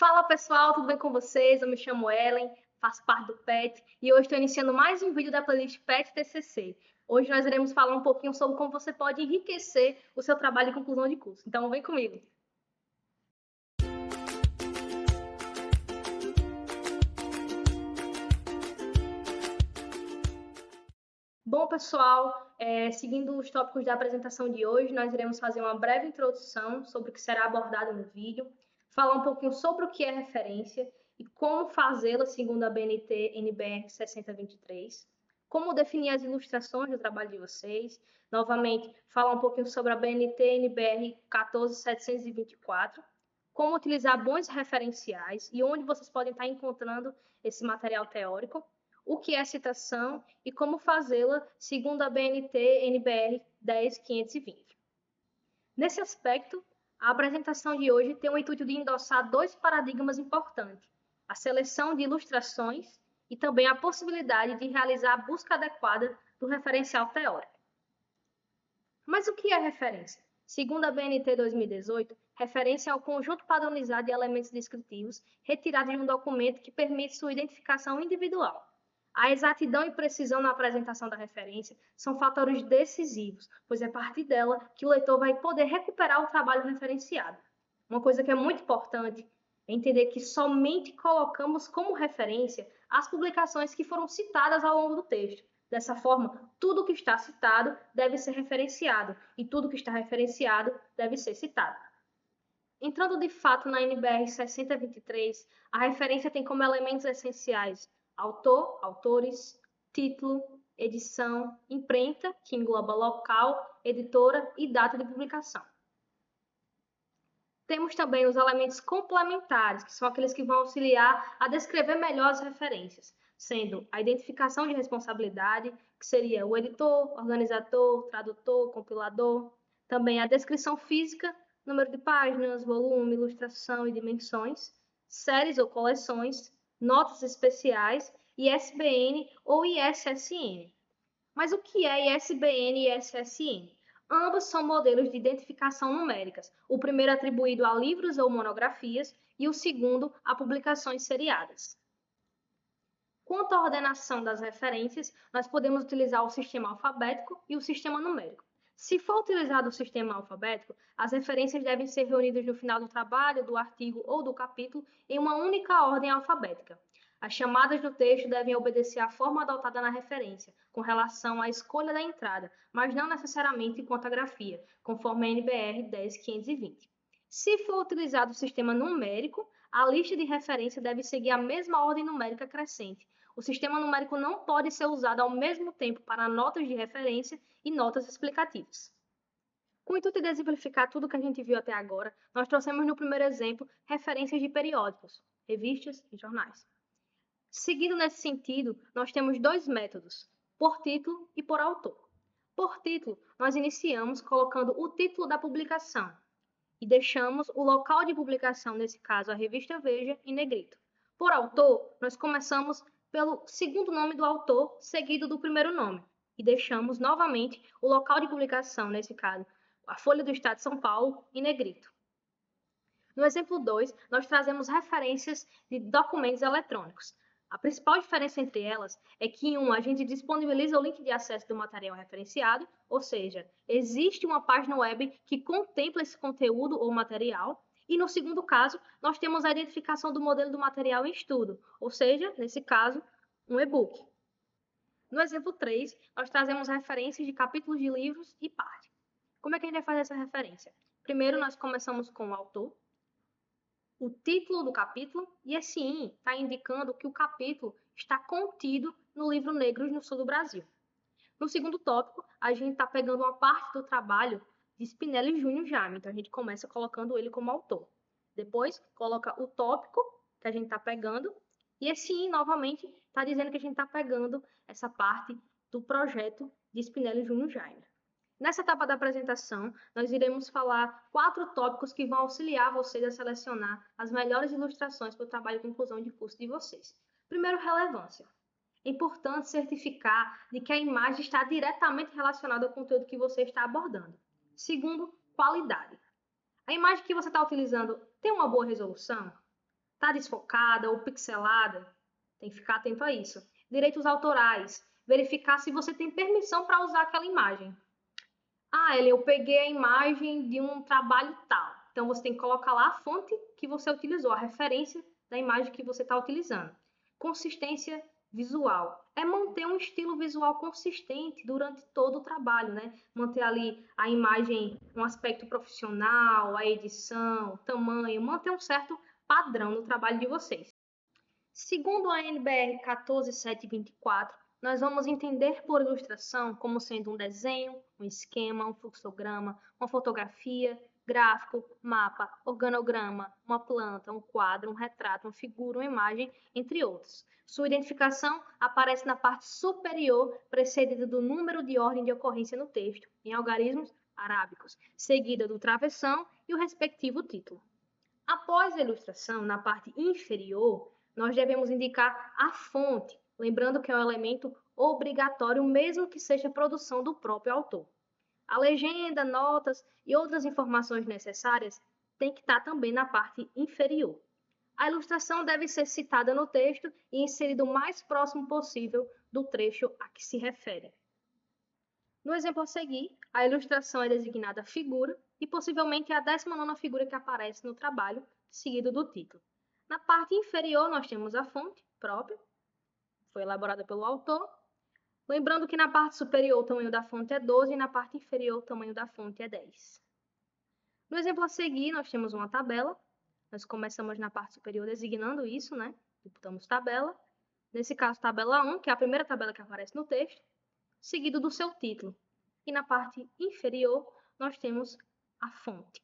Fala pessoal, tudo bem com vocês? Eu me chamo Ellen, faço parte do PET e hoje estou iniciando mais um vídeo da playlist PET TCC. Hoje nós iremos falar um pouquinho sobre como você pode enriquecer o seu trabalho de conclusão de curso. Então vem comigo! Bom pessoal, seguindo os tópicos da apresentação de hoje, nós iremos fazer uma breve introdução sobre o que será abordado no vídeo, falar um pouquinho sobre o que é referência e como fazê-la segundo a BNT NBR 6023, como definir as ilustrações do trabalho de vocês, novamente falar um pouquinho sobre a BNT NBR 14724, como utilizar bons referenciais e onde vocês podem estar encontrando esse material teórico, o que é citação e como fazê-la segundo a BNT NBR 10520. Nesse aspecto, a apresentação de hoje tem o intuito de endossar dois paradigmas importantes: a seleção de ilustrações e também a possibilidade de realizar a busca adequada do referencial teórico. Mas o que é referência? Segundo a BNT 2018, referência é o conjunto padronizado de elementos descritivos retirados de um documento que permite sua identificação individual. A exatidão e precisão na apresentação da referência são fatores decisivos, pois é a partir dela que o leitor vai poder recuperar o trabalho referenciado. Uma coisa que é muito importante é entender que somente colocamos como referência as publicações que foram citadas ao longo do texto. Dessa forma, tudo que está citado deve ser referenciado e tudo que está referenciado deve ser citado. Entrando de fato na NBR 6023, a referência tem como elementos essenciais autor, autores, título, edição, imprenta, que engloba local, editora e data de publicação. Temos também os elementos complementares, que são aqueles que vão auxiliar a descrever melhor as referências, sendo a identificação de responsabilidade, que seria o editor, organizador, tradutor, compilador, também a descrição física, número de páginas, volume, ilustração e dimensões, séries ou coleções, notas especiais, ISBN ou ISSN. Mas o que é ISBN e ISSN? Ambos são modelos de identificação numéricas, o primeiro atribuído a livros ou monografias e o segundo a publicações seriadas. Quanto à ordenação das referências, nós podemos utilizar o sistema alfabético e o sistema numérico. Se for utilizado o sistema alfabético, as referências devem ser reunidas no final do trabalho, do artigo ou do capítulo em uma única ordem alfabética. As chamadas do texto devem obedecer à forma adotada na referência, com relação à escolha da entrada, mas não necessariamente quanto à grafia, conforme a NBR 10520. Se for utilizado o sistema numérico, a lista de referência deve seguir a mesma ordem numérica crescente. O sistema numérico não pode ser usado ao mesmo tempo para notas de referência e notas explicativas. Com o intuito de exemplificar tudo o que a gente viu até agora, nós trouxemos no primeiro exemplo referências de periódicos, revistas e jornais. Seguindo nesse sentido, nós temos dois métodos, por título e por autor. Por título, nós iniciamos colocando o título da publicação e deixamos o local de publicação, nesse caso a revista Veja, em negrito. Por autor, nós começamos pelo segundo nome do autor, seguido do primeiro nome, e deixamos novamente o local de publicação, nesse caso a Folha do Estado de São Paulo, em negrito. No exemplo 2, nós trazemos referências de documentos eletrônicos. A principal diferença entre elas é que em um a gente disponibiliza o link de acesso do material referenciado, ou seja, existe uma página web que contempla esse conteúdo ou material, e no segundo caso, nós temos a identificação do modelo do material em estudo, ou seja, nesse caso, um e-book. No exemplo 3, nós trazemos referências de capítulos de livros e parte. Como é que a gente vai fazer essa referência? Primeiro, nós começamos com o autor, o título do capítulo, e assim está indicando que o capítulo está contido no livro Negros no Sul do Brasil. No segundo tópico, a gente está pegando uma parte do trabalho de Spinelli Júnior Jaime, então a gente começa colocando ele como autor. Depois, coloca o tópico que a gente está pegando, e assim, novamente, está dizendo que a gente está pegando essa parte do projeto de Spinelli Júnior Jaime. Nessa etapa da apresentação, nós iremos falar 4 tópicos que vão auxiliar vocês a selecionar as melhores ilustrações para o trabalho de conclusão de curso de vocês. Primeiro, relevância. É importante certificar de que a imagem está diretamente relacionada ao conteúdo que você está abordando. Segundo, qualidade. A imagem que você está utilizando tem uma boa resolução? Está desfocada ou pixelada? Tem que ficar atento a isso. Direitos autorais. Verificar se você tem permissão para usar aquela imagem. Ah, Ellen, eu peguei a imagem de um trabalho tal. Então, você tem que colocar lá a fonte que você utilizou, a referência da imagem que você está utilizando. Consistência visual. É manter um estilo visual consistente durante todo o trabalho, né? Manter ali a imagem, um aspecto profissional, a edição, tamanho, manter um certo padrão no trabalho de vocês. Segundo a NBR 14724, nós vamos entender por ilustração como sendo um desenho, um esquema, um fluxograma, uma fotografia, gráfico, mapa, organograma, uma planta, um quadro, um retrato, uma figura, uma imagem, entre outros. Sua identificação aparece na parte superior, precedida do número de ordem de ocorrência no texto, em algarismos arábicos, seguida do travessão e o respectivo título. Após a ilustração, na parte inferior, nós devemos indicar a fonte, lembrando que é um elemento obrigatório, mesmo que seja produção do próprio autor. A legenda, notas e outras informações necessárias têm que estar também na parte inferior. A ilustração deve ser citada no texto e inserida o mais próximo possível do trecho a que se refere. No exemplo a seguir, a ilustração é designada figura e possivelmente é a 19ª figura que aparece no trabalho, seguido do título. Na parte inferior, nós temos a fonte própria, foi elaborada pelo autor. Lembrando que na parte superior o tamanho da fonte é 12 e na parte inferior o tamanho da fonte é 10. No exemplo a seguir, nós temos uma tabela. Nós começamos na parte superior designando isso, né? Botamos tabela. Nesse caso, tabela 1, que é a primeira tabela que aparece no texto, seguido do seu título. E na parte inferior, nós temos a fonte.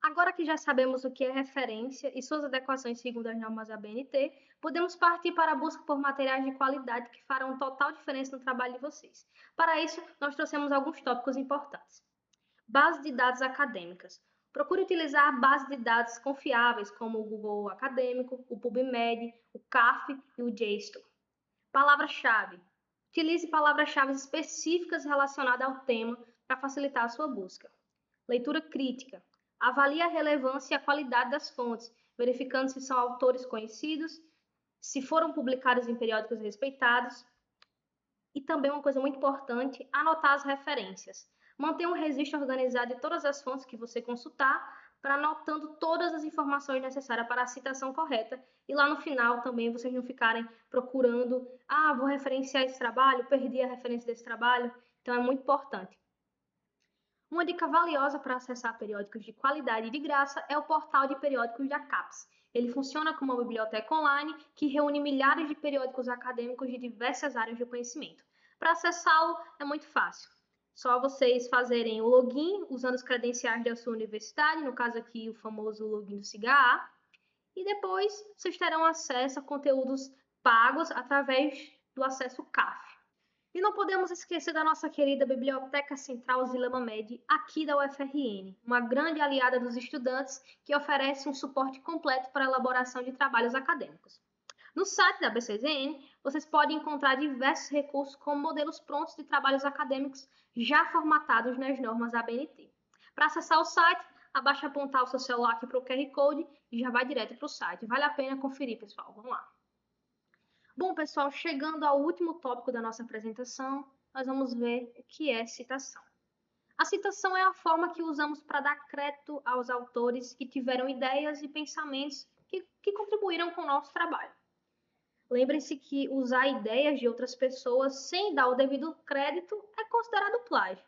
Agora que já sabemos o que é referência e suas adequações segundo as normas da BNT, podemos partir para a busca por materiais de qualidade que farão total diferença no trabalho de vocês. Para isso, nós trouxemos alguns tópicos importantes. Base de dados acadêmicas. Procure utilizar bases de dados confiáveis, como o Google Acadêmico, o PubMed, o CAF e o JSTOR. Palavra-chave. Utilize palavras-chave específicas relacionadas ao tema para facilitar a sua busca. Leitura crítica. Avalie a relevância e a qualidade das fontes, verificando se são autores conhecidos, se foram publicados em periódicos respeitados. E também uma coisa muito importante, anotar as referências. Mantenha um registro organizado de todas as fontes que você consultar, para anotando todas as informações necessárias para a citação correta. E lá no final também vocês não ficarem procurando, vou referenciar esse trabalho, perdi a referência desse trabalho. Então é muito importante. Uma dica valiosa para acessar periódicos de qualidade e de graça é o portal de periódicos da CAPES. Ele funciona como uma biblioteca online que reúne milhares de periódicos acadêmicos de diversas áreas do conhecimento. Para acessá-lo é muito fácil. Só vocês fazerem o login usando os credenciais da sua universidade, no caso aqui o famoso login do CIGA, e depois vocês terão acesso a conteúdos pagos através do acesso CAF. E não podemos esquecer da nossa querida Biblioteca Central Zilama Med, aqui da UFRN, uma grande aliada dos estudantes que oferece um suporte completo para a elaboração de trabalhos acadêmicos. No site da BCZN, vocês podem encontrar diversos recursos como modelos prontos de trabalhos acadêmicos já formatados nas normas da ABNT. Para acessar o site, basta apontar o seu celular aqui para o QR Code e já vai direto para o site. Vale a pena conferir, pessoal. Vamos lá. Bom, pessoal, chegando ao último tópico da nossa apresentação, nós vamos ver o que é citação. A citação é a forma que usamos para dar crédito aos autores que tiveram ideias e pensamentos que contribuíram com o nosso trabalho. Lembrem-se que usar ideias de outras pessoas sem dar o devido crédito é considerado plágio.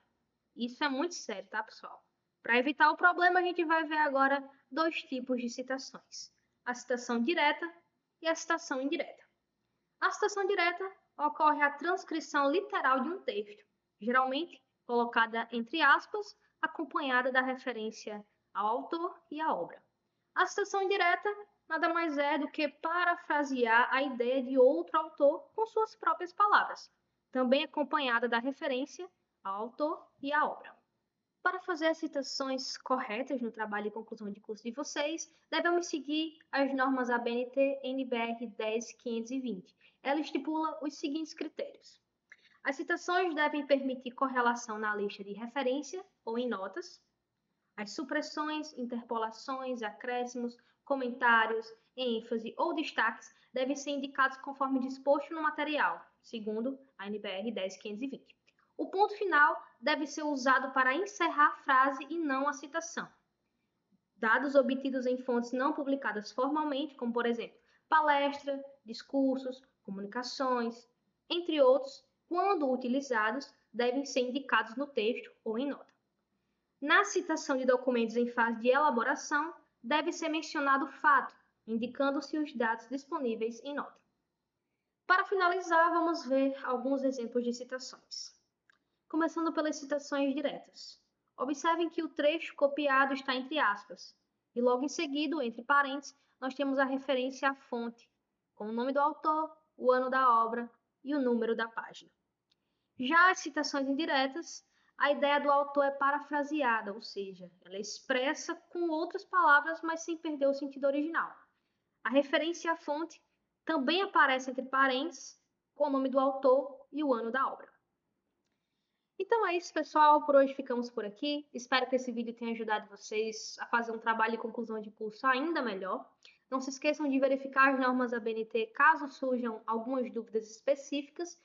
Isso é muito sério, tá, pessoal? Para evitar o problema, a gente vai ver agora dois tipos de citações: a citação direta e a citação indireta. A citação direta ocorre a transcrição literal de um texto, geralmente colocada entre aspas, acompanhada da referência ao autor e à obra. A citação indireta nada mais é do que parafrasear a ideia de outro autor com suas próprias palavras, também acompanhada da referência ao autor e à obra. Para fazer as citações corretas no trabalho de conclusão de curso de vocês, devemos seguir as normas ABNT NBR 10520. Ela estipula os seguintes critérios. As citações devem permitir correlação na lista de referência ou em notas. As supressões, interpolações, acréscimos, comentários, ênfase ou destaques devem ser indicados conforme disposto no material, segundo a NBR 10.520. O ponto final deve ser usado para encerrar a frase e não a citação. Dados obtidos em fontes não publicadas formalmente, como por exemplo, palestra, discursos, comunicações, entre outros, quando utilizados, devem ser indicados no texto ou em nota. Na citação de documentos em fase de elaboração, deve ser mencionado o fato, indicando-se os dados disponíveis em nota. Para finalizar, vamos ver alguns exemplos de citações. Começando pelas citações diretas. Observem que o trecho copiado está entre aspas, e logo em seguida, entre parênteses, nós temos a referência à fonte, com o nome do autor, o ano da obra e o número da página. Já as citações indiretas, a ideia do autor é parafraseada, ou seja, ela é expressa com outras palavras, mas sem perder o sentido original. A referência à fonte também aparece entre parênteses, com o nome do autor e o ano da obra. Então é isso, pessoal. Por hoje ficamos por aqui. Espero que esse vídeo tenha ajudado vocês a fazer um trabalho de conclusão de curso ainda melhor. Não se esqueçam de verificar as normas da BNT caso surjam algumas dúvidas específicas.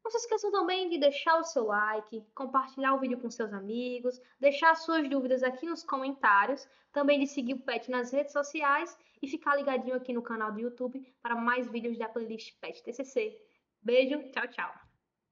Não se esqueçam também de deixar o seu like, compartilhar o vídeo com seus amigos, deixar suas dúvidas aqui nos comentários, também de seguir o PET nas redes sociais e ficar ligadinho aqui no canal do YouTube para mais vídeos da playlist PET TCC. Beijo, tchau, tchau!